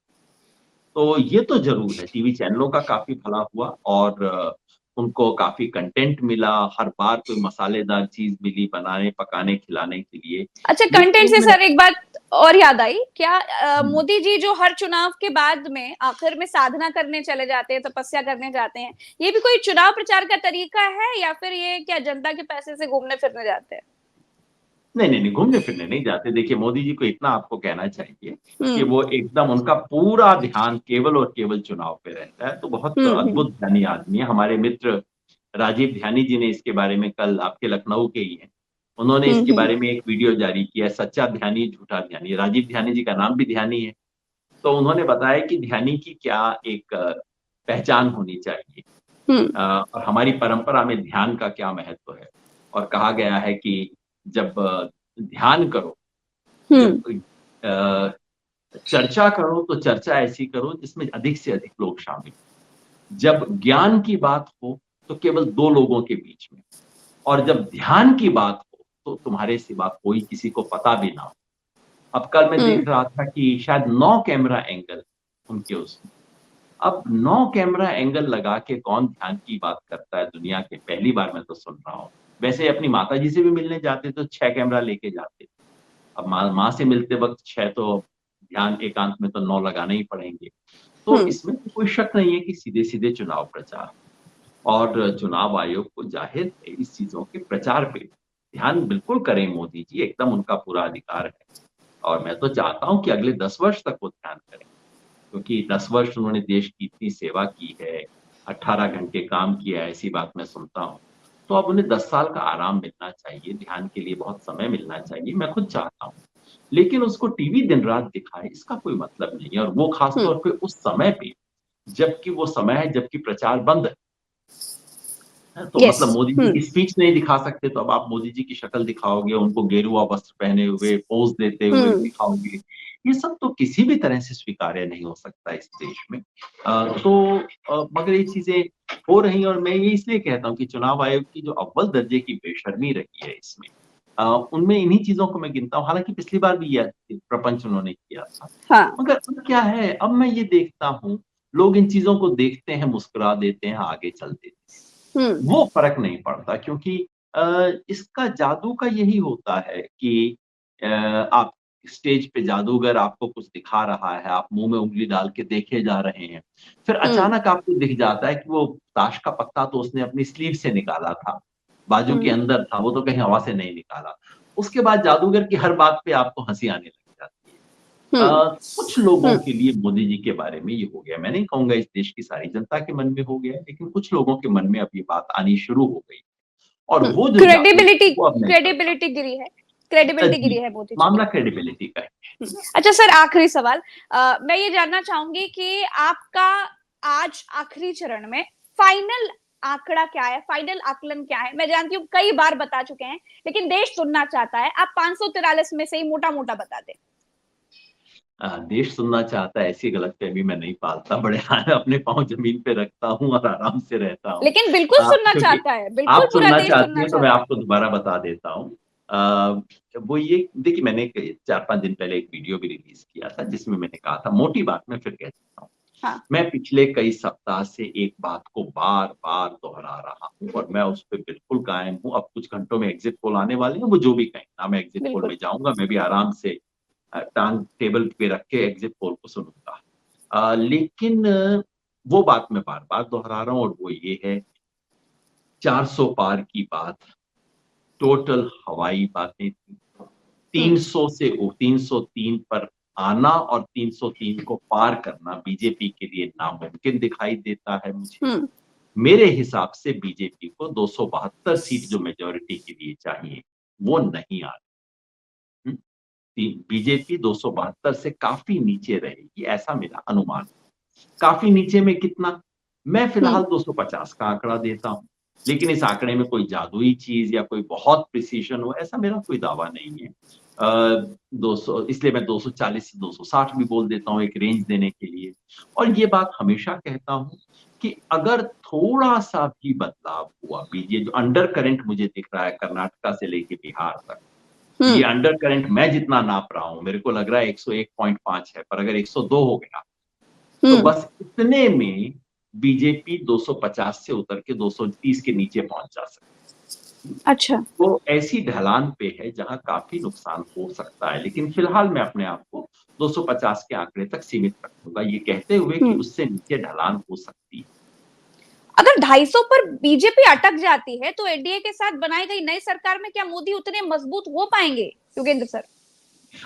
तो ये तो ज़रूर है, टीवी चैनलों का काफ़ी भला हुआ और उनको काफ़ी कंटेंट मिला, हर बार कोई मसालेदार चीज़ मिली बनाने, पकाने, खिलाने के लिए। अच्छा, कंटेंट से लेकिन सर एक बात और याद आई क्या, हुँ, मोदी जी जो हर चुनाव के बाद में आखिर में साधना करने चले जाते हैं, तपस्या करने जाते हैं, ये भी कोई चुनाव प्रचार का तरीका है या फिर ये क्या जनता के पैसे से घूमने फिरने जाते हैं? नहीं, नहीं, नहीं, घूमने-फिरने नहीं जाते। देखिए, मोदी जी को इतना आपको कहना चाहिए कि हम्म। वो एकदम उनका पूरा ध्यान केवल और केवल चुनाव पे रहता है, तो बहुत हम्म। अद्भुत ध्यानी आदमी है। हमारे मित्र राजीव ध्यानी जी ने इसके बारे में, कल आपके लखनऊ के ही हैं, उन्होंने इसके हम्म। बारे में एक वीडियो जारी किया, सच्चा ध्यानी, झूठा ध्यानी। राजीव ध्यानी जी का नाम भी ध्यानी है, तो उन्होंने बताया कि ध्यानी की क्या एक पहचान होनी चाहिए, हम्म। और हमारी परंपरा में ध्यान का क्या महत्व है। और कहा गया है कि जब ध्यान करो, हम्म। जब चर्चा करो तो चर्चा ऐसी करो जिसमें अधिक से अधिक लोग शामिल हों। जब ज्ञान की बात हो तो केवल 2 लोगों के बीच में, और जब ध्यान की बात हो तो तुम्हारे सिवा कोई किसी को पता भी ना हो। अब कल मैं हम्म। देख रहा था कि शायद 9 कैमरा एंगल उनके उसमें। अब 9 कैमरा एंगल लगा के कौन ध्यान की बात करता है दुनिया के, पहली बार मैं तो सुन रहा हूँ। वैसे अपनी माताजी से भी मिलने जाते तो 6 कैमरा लेके जाते। अब माँ माँ से मिलते वक़्त 6 तो ध्यान एकांत में तो 9 लगाने ही पड़ेंगे। तो हम्म। इसमें तो कोई शक नहीं है कि सीधे-सीधे चुनाव प्रचार, और चुनाव आयोग को ज़ाहिर है इस चीज़ों के प्रचार पे ध्यान बिल्कुल करें मोदी जी, एकदम उनका पूरा अधिकार है। और मैं तो चाहता हूँ कि अगले 10 वर्ष तक वो ध्यान करें, क्योंकि 10 वर्ष उन्होंने देश की इतनी सेवा की है, 18 घंटे काम किया है, ऐसी बात मैं सुनता हूँ। तो अब उन्हें 10 साल का आराम मिलना चाहिए, ध्यान के लिए बहुत समय मिलना चाहिए, मैं खुद चाहता हूँ। लेकिन उसको टीवी दिन-रात दिखाए, इसका कोई मतलब नहीं है, और वो खास हम्म। तौर पे उस समय पे, जबकि वो समय है जबकि प्रचार बंद है। तो यस। मतलब मोदी जी हम्म। की स्पीच नहीं दिखा सकते, तो अब आप मोदी जी की शक्ल दिखाओगे, उनको गेरुआ वस्त्र पहने हुए, पोज़ देते हुए हम्म। दिखाओगे। ये सब तो किसी भी तरह से स्वीकार्य नहीं हो सकता इस देश में। मगर ये चीज़ें हो रही हैं, और मैं ये इसलिए कहता हूँ कि चुनाव आयोग की जो अव्वल दर्जे की बेशर्मी रही है इसमें, उनमें इन्हीं चीज़ों को मैं गिनता हूँ। हालाँकि पिछली बार भी यह प्रपंच उन्होंने किया था। हाँ। मगर अब क्या है, अब मैं ये देखता हूँ, लोग इन चीज़ों को देखते हैं, मुस्कुरा देते हैं, आगे चल देते हैं। हम्म। वो फ़र्क नहीं पड़ता, क्योंकि इसका जादू का यही होता है कि आप स्टेज पे जादूगर आपको कुछ दिखा रहा है, आप मुँह में उँगली डाल के देखे जा रहे हैं। फिर हम्म। अचानक आपको दिख जाता है कि वो ताश का पत्ता तो उसने अपनी स्लीव से निकाला था, बाजू के हम्म। अंदर था, वो तो कहीं हवा से नहीं निकाला। उसके बाद जादूगर की हर बात पे आपको हँसी आने लग जाती है। हम्म। कुछ लोगों हम्म। के लिए मोदी जी के बारे में ये हो गया। मैं नहीं कहूँगा इस देश की सारी जनता के मन में हो गया है, लेकिन कुछ लोगों के मन में अब ये बात आनी शुरू हो गई, और वो जो जादू है, क्रेडिबिलिटी वो अब नहीं चलता। क्रेडिबिलिटी गिरी है। क्रेडिबिलिटी गिरी जी, है मोदी जी की। मामला क्रेडिबिलिटी का है। अच्छा सर, आखिरी सवाल, मैं ये जानना चाहूंगी कि आपका आज आखिरी चरण में फाइनल आंकड़ा क्या है, फाइनल आकलन क्या है? मैं जानती हूँ कई बार बता चुके हैं, लेकिन देश सुनना चाहता है। आप 543 में से ही मोटा मोटा बता दें। देश सुनना चाहता है, ऐसी गलतफ़हमी मैं नहीं पालता, बड़े अपने पाँव ज़मीन पे रखता हूँ और आराम से रहता हूँ। लेकिन बिल्कुल सुनना क्योंकि चाहता है, बिल्कुल आप पूरा सुनना देश चाहती सुनना हैं तो मैं चाहता है। आपको दोबारा बता देता हूँ। वो ये देखिए, मैंने 4-5 दिन पहले एक वीडियो भी रिलीज किया था जिसमें मैंने कहा था, मोटी बात मैं फिर कह देता हूँ। हाँ। मैं पिछले कई सप्ताह से एक बात को बार-बार दोहरा रहा हूँ और मैं उस पे बिल्कुल कायम हूँ। अब कुछ घंटों में एग्ज़िट पोल आने वाले हैं, वो जो भी कहें, ना मैं एग्ज़िट पोल बिल्कुल। में जाऊँगा, मैं भी आराम से टाँग टेबल पे रख के एग्ज़िट पोल को सुनूँगा। लेकिन वो बात मैं बार-बार दोहरा रहा हूँ और वो ये है, 400 पार की बात टोटल हवाई बातें थी। हम्म 300 से 303 पर आना और 303 को पार करना बीजेपी के लिए नामुमकिन दिखाई देता है मुझे। हम्म मेरे हिसाब से बीजेपी को 272 सीट जो मेजॉरिटी के लिए चाहिए, वो नहीं आ रही। बीजेपी 272 से काफ़ी नीचे रहेगी, ऐसा मेरा अनुमान है। काफ़ी नीचे में कितना? मैं हम्म फिलहाल 250 का आंकड़ा देता हूँ, लेकिन इस आंकड़े में कोई जादुई चीज़ या कोई बहुत प्रिसिशन हो, ऐसा मेरा कोई दावा नहीं है। 200, इसलिए मैं 240 से 260 भी बोल देता हूँ एक रेंज देने के लिए। और ये बात हमेशा कहता हूँ कि अगर थोड़ा-सा भी बदलाव हुआ, ये जो अंडर करंट मुझे दिख रहा है कर्नाटका से लेके बिहार तक, ये हम्म अंडर करंट मैं जितना नाप रहा हूँ, मेरे को लग रहा है 101.5 है, पर अगर 102 हो गया, तो हम्म बस इतने में बीजेपी 250 से उतर के 230 के नीचे पहुँच जा सकती है। अच्छा। तो ऐसी ढलान पे है जहाँ काफ़ी नुकसान हो सकता है, लेकिन फिलहाल मैं अपने आप को 250 के आंकड़े तक सीमित रखूँगा, ये कहते हुए कि हम्म उससे नीचे ढलान हो सकती है। अगर 250 पर बीजेपी अटक जाती है तो एनडीए के साथ बनाई गई नई सरकार में क्या मोदी उतने मजबूत हो पाएंगे, योगेंद्र सर?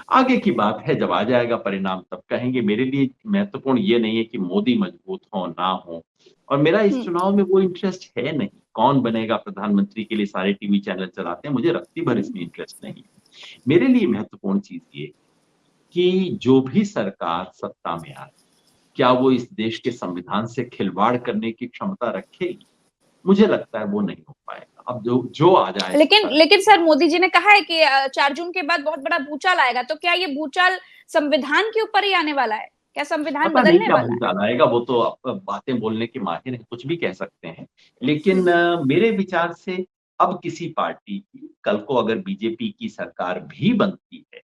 आगे की बात है, जब आ जाएगा परिणाम तब कहेंगे। मेरे लिए महत्वपूर्ण ये नहीं है कि मोदी मजबूत हो, ना हो, और मेरा इस हम्म चुनाव में वो इंटरेस्ट है नहीं। कौन बनेगा प्रधानमंत्री के लिए सारे टीवी चैनल चलाते हैं, मुझे रत्ती भर हम्म इसमें इंटरेस्ट नहीं है। मेरे लिए महत्वपूर्ण चीज़ ये है कि जो भी सरकार सत्ता में आए, क्या वो इस देश के संविधान से खिलवाड़ करने की क्षमता रखेगी? मुझे लगता है वो नहीं हो पाएगा। अब जो जो आ जाए लेकिन सत्ता, लेकिन सर मोदी जी ने कहा है कि 4 जून के बाद बहुत बड़ा भूचाल आएगा, तो क्या ये भूचाल संविधान के ऊपर ही आने वाला है? क्या संविधान पता नहीं बदलने क्या वाला है? भूचाल आएगा, वो तो बातें बोलने के माहिर हैं, कुछ भी कह सकते हैं। लेकिन मेरे विचार से अब किसी पार्टी की, कल को अगर बीजेपी की सरकार भी बनती है,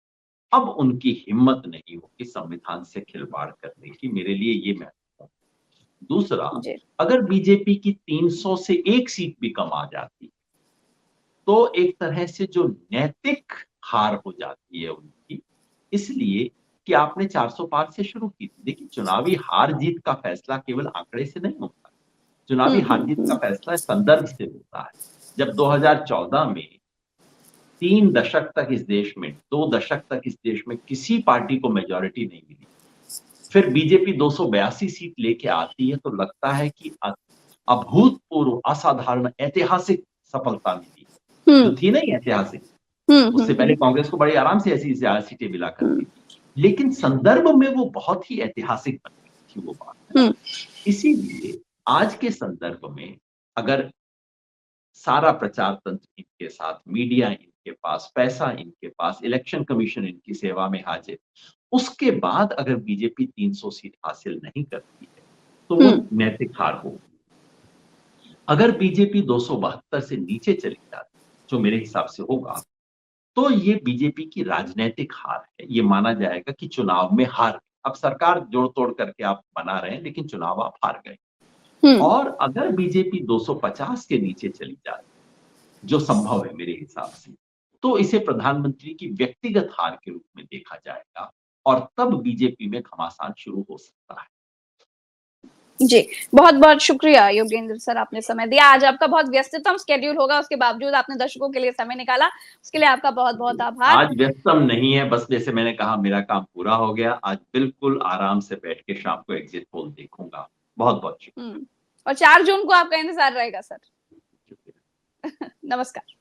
अब उनकी हिम्मत नहीं होगी संविधान से खिलवाड़ करने की, मेरे लिए ये महत्वपूर्ण है। दूसरा, जी। अगर बीजेपी की 300 से 1 सीट भी कम आ जाती, तो एक तरह से जो नैतिक हार हो जाती है उनकी, इसलिए कि आपने 400 पार से शुरू की थी। देखिए, चुनावी हार-जीत का फैसला केवल आंकड़े से नहीं होता। चुनावी हार-जीत का हम्म फैसला संदर्भ से होता है। जब 2014 में 3 दशक तक इस देश में, 2 दशक तक इस देश में किसी पार्टी को मेजॉरिटी नहीं मिली। फिर बीजेपी 282 सीट लेके आती है, तो लगता है कि अभूतपूर्व, असाधारण, ऐतिहासिक सफलता मिली, जो हम्म थी नहीं ऐतिहासिक। उससे हम्म पहले कांग्रेस को बड़ी आराम से ऐसी ज़्यादा सीटें मिला हम्म करती थी। लेकिन संदर्भ में वो बहुत ही ऐतिहासिक बन गई थी वो बात, है ना? हम्म इसीलिए आज के संदर्भ में अगर सारा प्रचार तंत्र इनके साथ, मीडिया इनके पास, पैसा इनके पास, इलेक्शन कमीशन इनकी सेवा में हाजिर, उसके बाद अगर बीजेपी 300 सीट हासिल नहीं करती है, तो वो हम्म नैतिक हार होगी। अगर बीजेपी 272 से नीचे चली जाती, जो मेरे हिसाब से होगा, तो ये बीजेपी की राजनैतिक हार है। ये माना जाएगा कि चुनाव में हार गए। अब सरकार जोड़-तोड़ करके आप बना रहे हैं, लेकिन चुनाव आप हार गए। हम्म और अगर बीजेपी 250 के नीचे चली जाए, जो संभव है मेरे हिसाब से, तो इसे प्रधानमंत्री की व्यक्तिगत हार के रूप में देखा जाएगा और तब बीजेपी में घमासान शुरू हो सकता है। जी, बहुत-बहुत शुक्रिया योगेंद्र सर, आपने समय दिया। आज आपका बहुत व्यस्ततम शेड्यूल होगा, उसके बावजूद आपने दर्शकों के लिए समय निकाला, उसके लिए आपका बहुत-बहुत आभार। आज व्यस्तम नहीं है, बस जैसे मैंने कहा, मेरा काम पूरा हो गया। आज बिल्कुल आराम से बैठ के शाम को एग्ज़िट पोल देखूँगा। बहुत-बहुत शुक्रिया। और 4 जून को आपका इंतज़ार रहेगा सर। शुक्रिया। नमस्कार।